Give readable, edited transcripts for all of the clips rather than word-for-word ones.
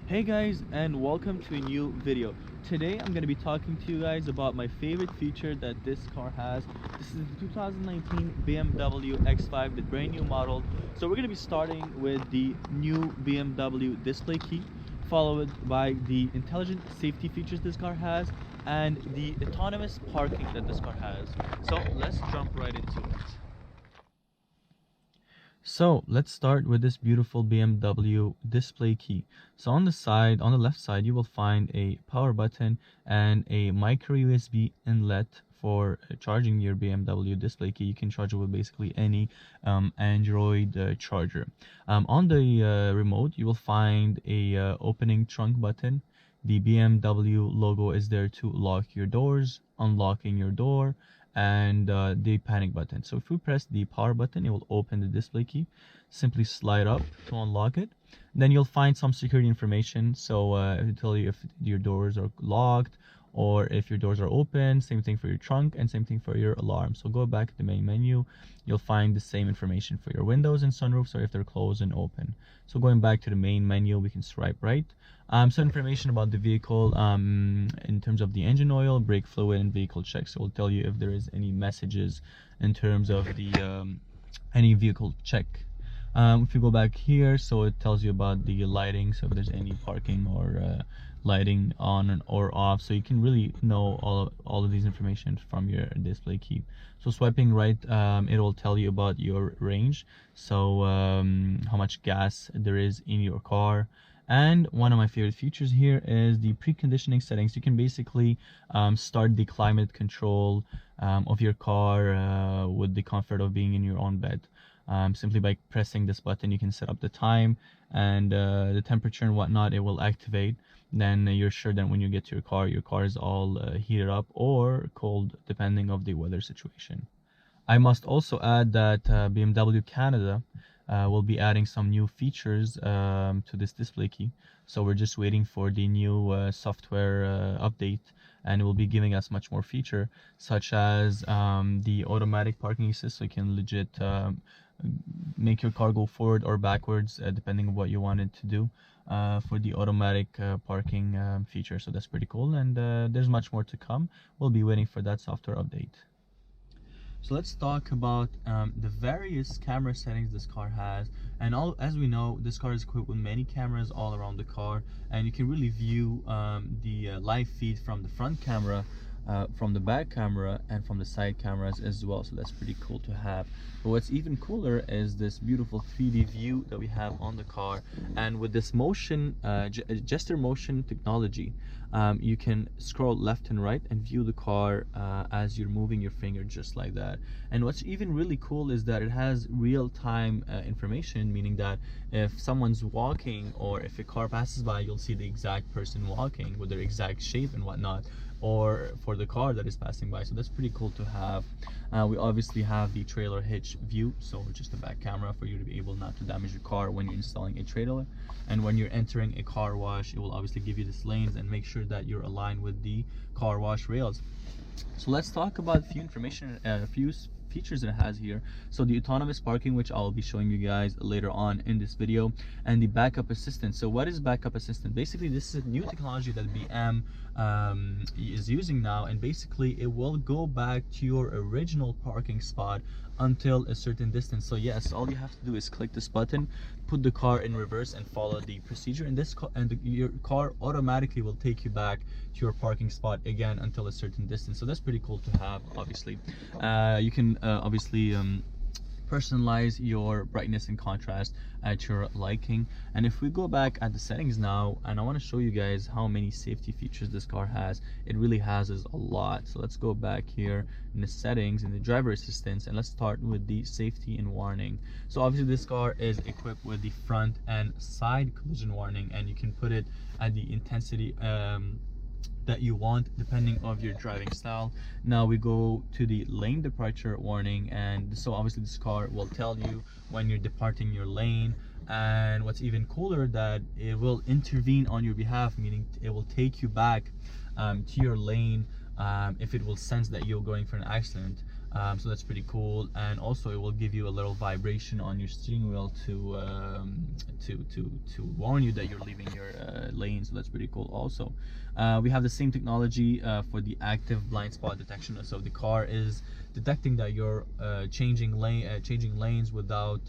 Hey guys, and welcome to a new video. Today I'm going to be talking to you guys about my favorite feature that this car has. This is the 2019 BMW X5, the brand new model. So we're going to be starting with the new BMW Display Key, followed by the intelligent safety features this car has, and the autonomous parking that this car has. So let's jump right into it. So let's start with this beautiful BMW display key. So on the left side, you will find a power button and a micro USB inlet for charging your BMW display key. You can charge it with basically any Android charger. On the remote, you will find a opening trunk button. The BMW logo is there to lock your doors, unlocking your door, and the panic button. So if we press the power button, it will open the display key. Simply slide up to unlock it. Then you'll find some security information. So it will tell you if your doors are locked or if your doors are open. Same thing for your trunk and same thing for your alarm. So go back to the main menu. You'll find the same information for your windows and sunroofs, or if they're closed and open. So going back to the main menu, we can swipe right. So information about the vehicle in terms of the engine oil, brake fluid, and vehicle checks. So it will tell you if there is any messages in terms of the any vehicle check. If you go back here, so it tells you about the lighting, so if there's any parking or lighting on or off, so you can really know all of these information from your display key. So swiping right, it will tell you about your range, so how much gas there is in your car. And one of my favorite features here is the preconditioning settings. You can basically start the climate control of your car with the comfort of being in your own bed. Simply by pressing this button, you can set up the time and the temperature and whatnot. It will activate. Then you're sure that when you get to your car is all heated up or cold, depending of the weather situation. I must also add that BMW Canada will be adding some new features to this display key. So we're just waiting for the new software update, and it will be giving us much more feature, such as the automatic parking assist, so you can legit make your car go forward or backwards depending on what you want it to do for the automatic parking feature. So that's pretty cool, and there's much more to come. We'll be waiting for that software update. So let's talk about the various camera settings this car has. And as we know, this car is equipped with many cameras all around the car, and you can really view the live feed from the front camera, from the back camera, and from the side cameras as well. So that's pretty cool to have. But what's even cooler is this beautiful 3D view that we have on the car, and with this motion gesture motion technology, you can scroll left and right and view the car as you're moving your finger, just like that. And what's even really cool is that it has real-time information, meaning that if someone's walking or if a car passes by, you'll see the exact person walking with their exact shape and whatnot, or for the car that is passing by. So that's pretty cool to have. We obviously have the trailer hitch view, so just a back camera for you to be able not to damage your car when you're installing a trailer. And when you're entering a car wash, it will obviously give you these lanes and make sure that you're aligned with the car wash rails. So let's talk about a few features that it has here. So the autonomous parking, which I'll be showing you guys later on in this video, and the backup assistant. So what is backup assistant? Basically, this is a new technology that BM is using now, and basically it will go back to your original parking spot until a certain distance. So yes, all you have to do is click this button, put the car in reverse, and follow the procedure, and your car automatically will take you back to your parking spot again until a certain distance. So that's pretty cool to have. Obviously you can obviously personalize your brightness and contrast at your liking. And if we go back at the settings now, and I want to show you guys how many safety features this car has, it really has a lot. So let's go back here in the settings, in the driver assistance, and let's start with the safety and warning. So obviously this car is equipped with the front and side collision warning, and you can put it at the intensity that you want depending of your driving style. Now we go to the lane departure warning, and so obviously this car will tell you when you're departing your lane. And what's even cooler, that it will intervene on your behalf, meaning it will take you back to your lane if it will sense that you're going for an accident. So that's pretty cool. And also it will give you a little vibration on your steering wheel to warn you that you're leaving your lane, so that's pretty cool. Also, we have the same technology for the active blind spot detection. So the car is detecting that you're changing lanes without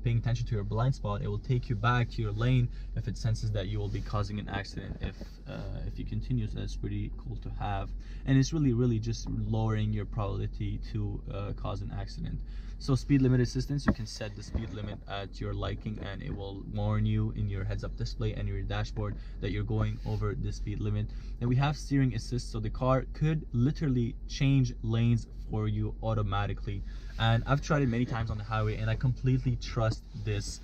paying attention to your blind spot. It will take you back to your lane if it senses that you will be causing an accident if you continue. So that's pretty cool to have, and it's really just lowering your probability to cause an accident. So speed limit assistance, you can set the speed limit at your liking, and it will warn you in your heads-up display and your dashboard that you're going over the speed limit. And we have steering assist, so the car could literally change lanes for you automatically. And I've tried it many times on the highway, and I completely trust this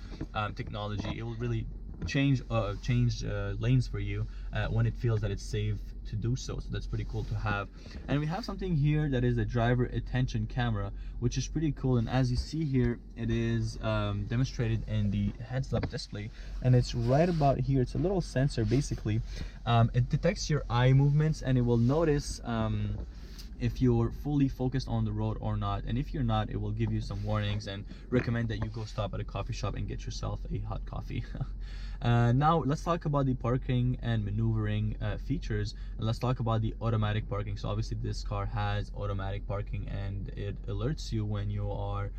technology. It will really change lanes for you when it feels that it's safe to do so. So that's pretty cool to have. And we have something here that is a driver attention camera, which is pretty cool. And as you see here, it is demonstrated in the heads-up display, and it's right about here. It's a little sensor basically. It detects your eye movements, and it will notice if you're fully focused on the road or not, and if you're not, it will give you some warnings and recommend that you go stop at a coffee shop and get yourself a hot coffee. Now let's talk about the parking and maneuvering features, and let's talk about the automatic parking. So obviously this car has automatic parking, and it alerts you when you are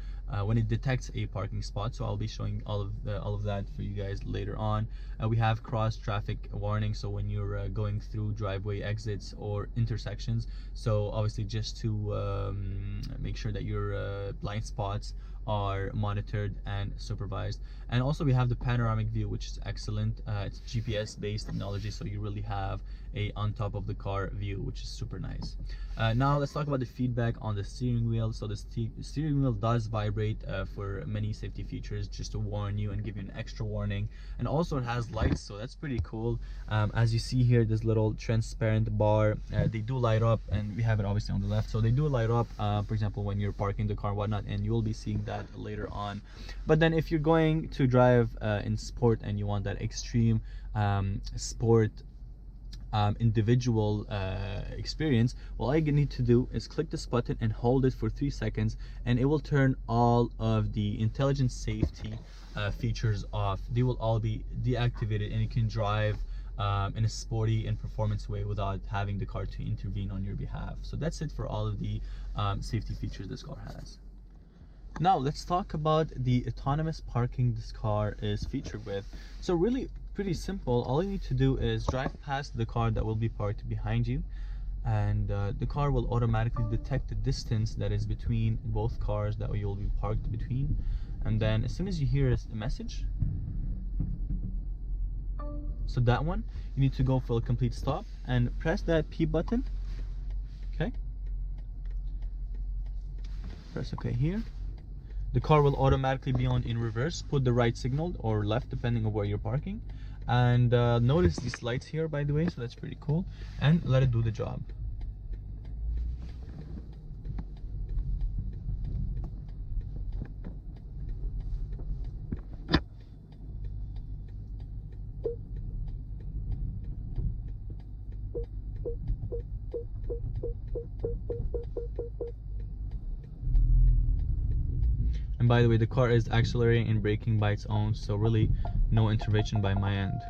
when it detects a parking spot. So I'll be showing all of that for you guys later on. We have cross traffic warning, so when you're going through driveway exits or intersections, so obviously just to make sure that your blind spots are monitored and supervised. And also we have the panoramic view, which is excellent. It's GPS based technology, so you really have a on top of the car view, which is super nice. Now let's talk about the feedback on the steering wheel. So the steering wheel does vibrate for many safety features, just to warn you and give you an extra warning. And also it has lights, so that's pretty cool. As you see here, this little transparent bar, they do light up, and we have it obviously on the left, so they do light up for example when you're parking the car and whatnot, and you will be seeing that later on. But then if you're going to drive in sport and you want that extreme sport individual experience, all you need to do is click this button and hold it for 3 seconds, and it will turn all of the intelligent safety features off. They will all be deactivated, and you can drive in a sporty and performance way without having the car to intervene on your behalf. So that's it for all of the safety features this car has. Now let's talk about the autonomous parking this car is featured with. So really pretty simple. All you need to do is drive past the car that will be parked behind you, and the car will automatically detect the distance that is between both cars that you'll be parked between. And then as soon as you hear a message, so that one, you need to go for a complete stop and press that P button. Okay, press OK here. The car will automatically be on in reverse. Put the right signal or left depending on where you're parking, and notice these lights here, by the way, so that's pretty cool, and let it do the job. And by the way, the car is accelerating and braking by its own, so really no intervention by my end.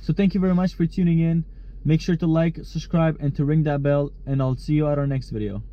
So thank you very much for tuning in. Make sure to like, subscribe, and to ring that bell, and I'll see you at our next video.